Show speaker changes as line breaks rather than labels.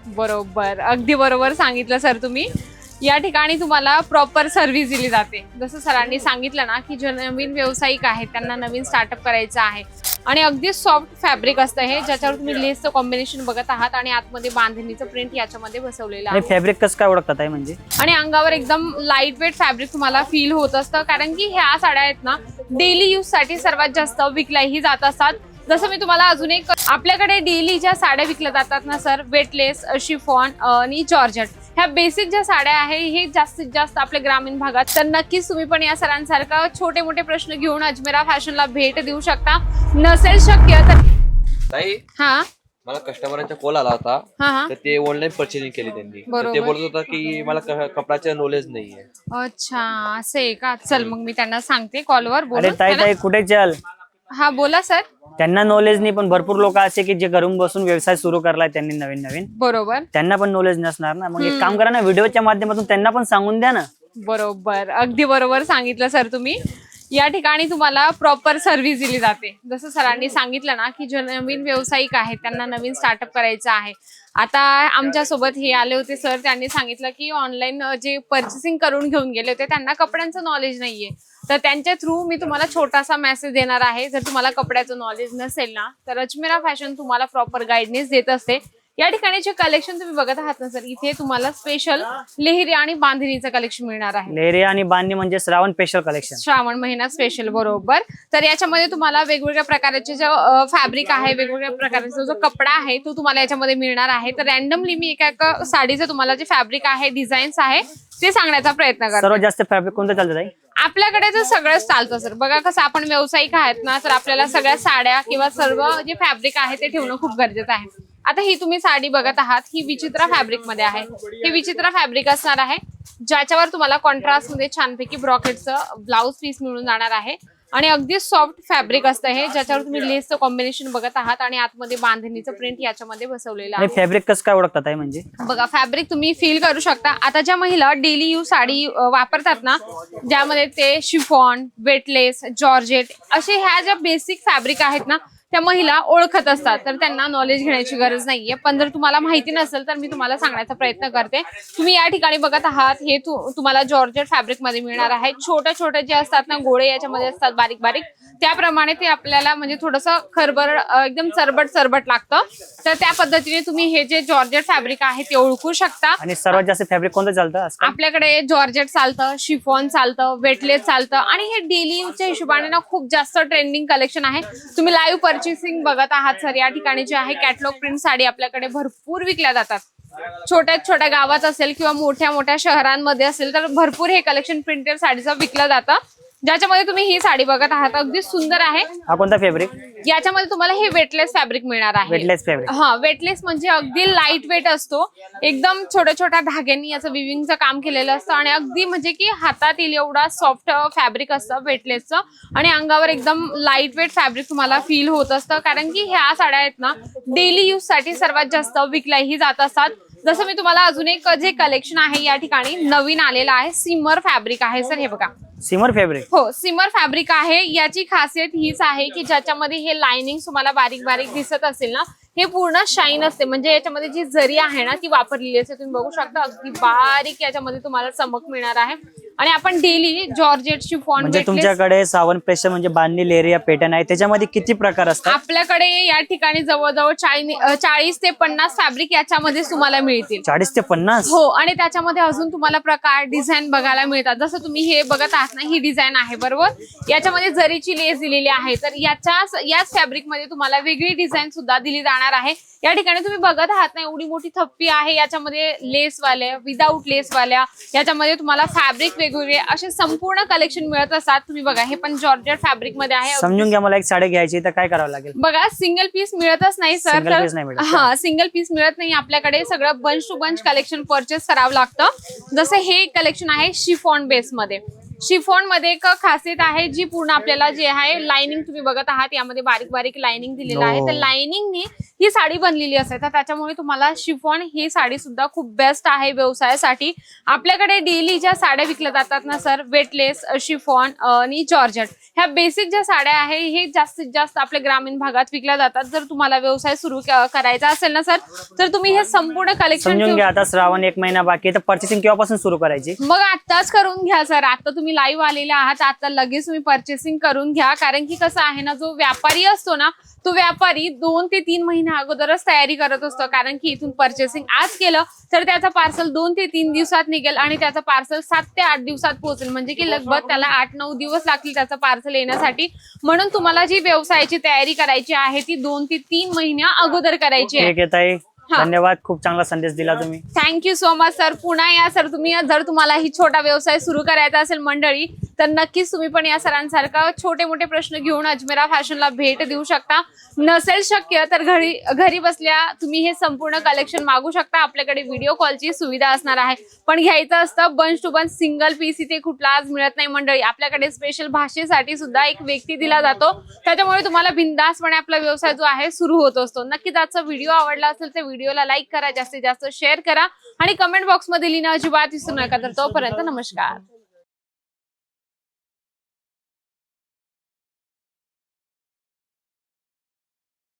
बरोबर, अगदी बरोबर सांगितलं सर तुम्ही. या ठिकाणी तुम्हाला प्रॉपर सर्व्हिस दिली जाते. जसं सरांनी सांगितलं ना की जे नवीन व्यावसायिक आहेत त्यांना नवीन स्टार्टअप करायचं आहे आणि अगदी सॉफ्ट फॅब्रिक असतं हे, ज्याच्यावर तुम्ही लेसचं कॉम्बिनेशन बघत आहात आणि आतमध्ये बांधणीचं प्रिंट याच्यामध्ये बसवलेलं आहे.
फॅब्रिक कसं काय ओळखतात आहे म्हणजे?
आणि अंगावर एकदम लाईट वेट फॅब्रिक तुम्हाला फील होत असतं, कारण की ह्या साड्या आहेत ना डेली यूज साठी सर्वात जास्त विकल्याही जात असतात. जसं मी तुम्हाला अजून एक, आपल्याकडे डेली ज्या साड्या विकल्या जातात ना सर, वेटलेस, शिफॉन आणि जॉर्जेट, ह्या बेसिक ज्या साड्या आहे हे जास्तीत जास्त आपल्या ग्रामीण भागात. तर नक्कीच तुम्ही पण या सरांसारखा छोटे मोठे प्रश्न घेऊन अजमेरा फॅशनला भेट देऊ शकता. नसेल शक्य तर
ताई,
हा
मला कस्टमरांचा कॉल आला होता.
हा
तर ते ऑनलाईन परचेसिंग केली त्यांनी. तर
बरोबर.
ते बोलत होता की मला कपड्याचं नॉलेज नाहीये.
अच्छा, असं आहे का? चल मग मी त्यांना सांगते कॉलवर.
अरे
बोलू
ताई ताई कुठे चल?
हा बोला सर.
त्यांना नॉलेज नाही, पण भरपूर लोक असे की जे घरून बसून व्यवसाय सुरू करलाय त्यांनी नवीन नवीन,
बरोबर
त्यांना पण नॉलेज नसणार ना. मग एक काम करा ना, व्हिडिओच्या माध्यमातून त्यांना पण सांगून द्या ना.
बरोबर, अगदी बरोबर सांगितलं सर तुम्ही. या ठिकाणी तुम्हाला प्रॉपर सर्व्हिस दिली जाते. जसं सरांनी सांगितलं ना की जे नवीन व्यावसायिक आहेत त्यांना नवीन स्टार्टअप करायचं आहे. आता आमच्यासोबत हे आले होते सर, त्यांनी सांगितलं की ऑनलाईन जे परचेसिंग करून घेऊन गेले होते त्यांना कपड्यांचं नॉलेज नाहीये. तर त्यांच्या थ्रू मी तुम्हाला छोटासा मेसेज देणार आहे. जर तुम्हाला कपड्याचं नॉलेज नसेल ना तर अजमेरा फॅशन तुम्हाला प्रॉपर गाईडन्स देत असते. या ठिकाणी जे कलेक्शन तुम्ही बघत आहात ना सर, इथे तुम्हाला स्पेशल लेहरी आणि बांधणीचं कलेक्शन मिळणार आहे.
लेहरी आणि बांधणी म्हणजे श्रावण स्पेशल कलेक्शन,
श्रावण महिना स्पेशल, बरोबर. तर याच्यामध्ये तुम्हाला वेगवेगळ्या प्रकारचे जो फॅब्रिक आहे, वेगवेगळ्या प्रकारचा जो कपडा आहे तो तुम्हाला याच्यामध्ये मिळणार आहे. तर रॅन्डमली मी एका साडीचं तुम्हाला जे फॅब्रिक आहे, डिझाईन्स आहे ते सांगण्याचा प्रयत्न करते.
सर्वात जास्त फॅब्रिक कोणतं चालतं ताई?
आपल्याकडे तर सगळंच चालतं सर. बघा कसं आपण व्यावसायिक आहेत ना, तर आपल्याला सगळ्या साड्या किंवा सर्व जे फॅब्रिक आहे ते ठेवणं खूप गरजेचं आहे. आता ही तुम्ही साडी बघत आहात, ही विचित्रा फॅब्रिक मध्ये आहे. हे विचित्रा फॅब्रिक असणार आहे, ज्याच्यावर तुम्हाला कॉन्ट्रास्ट मध्ये छानपैकी ब्रॉकेटचं ब्लाउज पीस मिळून जाणार आहे आणि अगदी सॉफ्ट फॅब्रिक असतं हे, ज्याच्यावर तुम्ही लेसचं कॉम्बिनेशन बघत आहात आणि आतमध्ये बांधणीचं प्रिंट याच्यामध्ये बसवलेलं आहे.
फॅब्रिक कसं काय ओळखतात आहे म्हणजे?
बघा फॅब्रिक तुम्ही फील करू शकता. आता ज्या महिला डेली यूज साडी वापरतात ना, ज्यामध्ये ते शिफॉन, वेटलेस, जॉर्जेट असे ह्या ज्या बेसिक फॅब्रिक आहेत ना त्या महिला ओळखत असतात, तर त्यांना नॉलेज घेण्याची गरज नाहीये. पण जर तुम्हाला माहिती नसेल तर मी तुम्हाला सांगण्याचा प्रयत्न करते. तुम्ही या ठिकाणी बघत आहात, हे तुम्हाला जॉर्जेट फॅब्रिक मध्ये मिळणार आहे. छोटे छोटे जे असतात ना गोळे याच्यामध्ये असतात बारीक बारीक, त्याप्रमाणे ते आपल्याला म्हणजे थोडंसं खरबर एकदम चरबट चरबट लागतं. तर त्या पद्धतीने तुम्ही हे जे जॉर्जेट फॅब्रिक आहे ते ओळखू शकता.
आणि सर्वात जास्त फॅब्रिक कोणतं चालतं?
आपल्याकडे जॉर्जेट चालतं, शिफॉन चालतं, वेटलेस चालतं आणि हे डेली यूजच्या हिशोबाने ना खूप जास्त ट्रेंडिंग कलेक्शन आहे. तुम्ही लाईव्ह परचेसिंग बघत आहात सर. या ठिकाणी जे आहे कॅटलॉग प्रिंट साडी आपल्याकडे भरपूर विकल्या जातात. छोट्या छोट्या गावात असेल किंवा मोठ्या मोठ्या शहरांमध्ये असेल तर भरपूर हे कलेक्शन प्रिंटेड साडीचं विकलं जातं, ज्याच्यामध्ये तुम्ही ही साडी बघत आहात. अगदी सुंदर आहे.
हा कोणता फॅब्रिक?
याच्यामध्ये तुम्हाला हे वेटलेस फॅब्रिक मिळणार आहे.
Weightless fabric?
हा, वेटलेस म्हणजे अगदी लाईट वेट असतो. एकदम छोट्या छोट्या धाग्यांनी याचं विविंगचं काम केलेलं असतं आणि अगदी म्हणजे की हातात येईल एवढा सॉफ्ट फॅब्रिक असतं वेटलेसचं आणि अंगावर एकदम लाईट वेट फॅब्रिक तुम्हाला फील होत असतं, कारण की ह्या साड्या आहेत ना डेली यूज साठी सर्वात जास्त विकल्याही जात असतात. जसं मी तुम्हाला अजून एक जे कलेक्शन आहे या ठिकाणी नवीन आलेलं आहे, सिमर फॅब्रिक आहे सर. हे बघा,
सिमर फॅब्रिक?
हो, सिमर फॅब्रिक आहे. याची खासियत हीच आहे की ज्याच्यामध्ये हे लाइनिंग तुम्हाला बारीक बारीक दिसत असेल ना, हे पूर्ण शाईन असते. म्हणजे याच्यामध्ये जी जरी आहे ना ती वापरलेली असते. तुम्ही बघू शकता अगदी बारीक याच्यामध्ये तुम्हाला चमक मिळणार आहे. आणि आपण डेली जॉर्जेट, शिफॉन,
म्हणजे तुमच्याकडे श्रावण स्पेशल म्हणजे बांधणी लेहरी पॅटर्न आहे, त्याच्यामध्ये किती प्रकार असतात?
आपल्याकडे या ठिकाणी जवळजवळ 40 ते 50 फॅब्रिक याच्यामध्ये तुम्हाला मिळतील.
40 ते 50?
हो, आणि त्याच्यामध्ये अजून तुम्हाला प्रकार डिझाईन बघायला मिळतात. जसं तुम्ही हे बघत आहात ना, ही डिझाईन आहे बरोबर. याच्यामध्ये जरीची लेस दिलेली आहे, तर याच फॅब्रिक मध्ये तुम्हाला वेगळी डिझाईन सुद्धा दिली जाणार आहे. या ठिकाणी तुम्ही बघत आहात ना, एवढी मोठी थप्पी आहे. याच्यामध्ये लेसवाल्या, विदाऊट लेसवाल्या, याच्यामध्ये तुम्हाला फॅब्रिक वेगवेगळे असे संपूर्ण कलेक्शन मिळत असतात. तुम्ही बघा, हे पण जॉर्जेट फॅब्रिक मध्ये आहे.
समजून घ्या, मला एक साडी घ्यायची तर काय करावं लागेल?
बघा, सिंगल पीस मिळतच नाही सर. हा, सिंगल पीस मिळत नाही आपल्याकडे. सगळं bunch to bunch collection purchase करावं लागतं. जसं हे कलेक्शन आहे शिफॉन बेस मध्ये. शिफॉन मध्ये एक खासियत आहे जी पूर्ण आपल्याला जे आहे लाइनिंग तुम्ही बघत आहात, यामध्ये बारीक बारीक लाइनिंग दिलेलं आहे. तर लाइनिंगनी ही साडी बनलेली असते. तर त्याच्यामुळे तुम्हाला शिफॉन ही साडी सुद्धा खूप बेस्ट आहे व्यवसायासाठी. आपल्याकडे डेली ज्या साड्या विकल्या जातात ना सर, वेटलेस, शिफॉन आणि जॉर्जेट, ह्या बेसिक ज्या साड्या आहे हे जास्तीत जास्त आपल्या ग्रामीण भागात विकल्या जातात. जर तुम्हाला व्यवसाय सुरू करायचा असेल ना सर, तर तुम्ही हे संपूर्ण कलेक्शन
समजून घ्या. आता श्रावण 1 महिना बाकी आहे, तर पर्चेसिंग केव्हापासून सुरू करायची?
मग आताच करून घ्या सर. आता तुम्ही लाईव्ह आलेले आहात, आता लगेच तुम्ही पर्चेसिंग करून घ्या. कारण की कसं आहे ना, जो व्यापारी असतो ना, तो व्यापारी 2 ते 3 महिन्या अगोदरच तयारी करत असतो. कारण की इथून पर्चेसिंग आज केलं तर त्याचा पार्सल 2 ते 3 दिवसात निघेल आणि त्याचा पार्सल 7 ते 8 दिवसात पोहोचेल. म्हणजे की लगभग त्याला 8-9 दिवस लागतील त्याचं पार्सल येण्यासाठी. म्हणून तुम्हाला जी व्यवसायाची तयारी करायची आहे ती 2 ते 3 महिन्या अगोदर करायची आहे.
ठीक आहे ताई, धन्यवाद. खूप चांगला संदेश दिला तुम्ही.
Thank you so much sir. पुन्हा या सर. तुम्ही जर तुम्हाला ही छोटा व्यवसाय सुरू करायचा असेल मंडळी, तर नक्कीच तुम्ही पण या सरांसारखा छोटे मोठे प्रश्न घेऊन अजमेरा फॅशनला भेट देऊ शकता. नसेल शक्य तर घरी बसल्या तुम्ही हे संपूर्ण कलेक्शन मागू शकता. आपल्याकडे व्हिडिओ कॉलची सुविधा असणार आहे. पण घ्यायचं असतं bunch to bunch, single piece इथे कुठला आज मिळत नाही मंडळी. आपल्याकडे स्पेशल भाषेसाठी सुद्धा एक व्यक्ती दिला जातो. त्याच्यामुळे तुम्हाला बिंदासपणे आपला व्यवसाय जो आहे सुरू होत असतो. नक्कीच आजचा व्हिडिओ आवडला असेल तर व्हिडिओला लाईक करा, जास्तीत जास्त शेअर करा आणि कमेंट बॉक्समध्ये लिहिणं अजिबात विसरू नका. तर तोपर्यंत नमस्कार.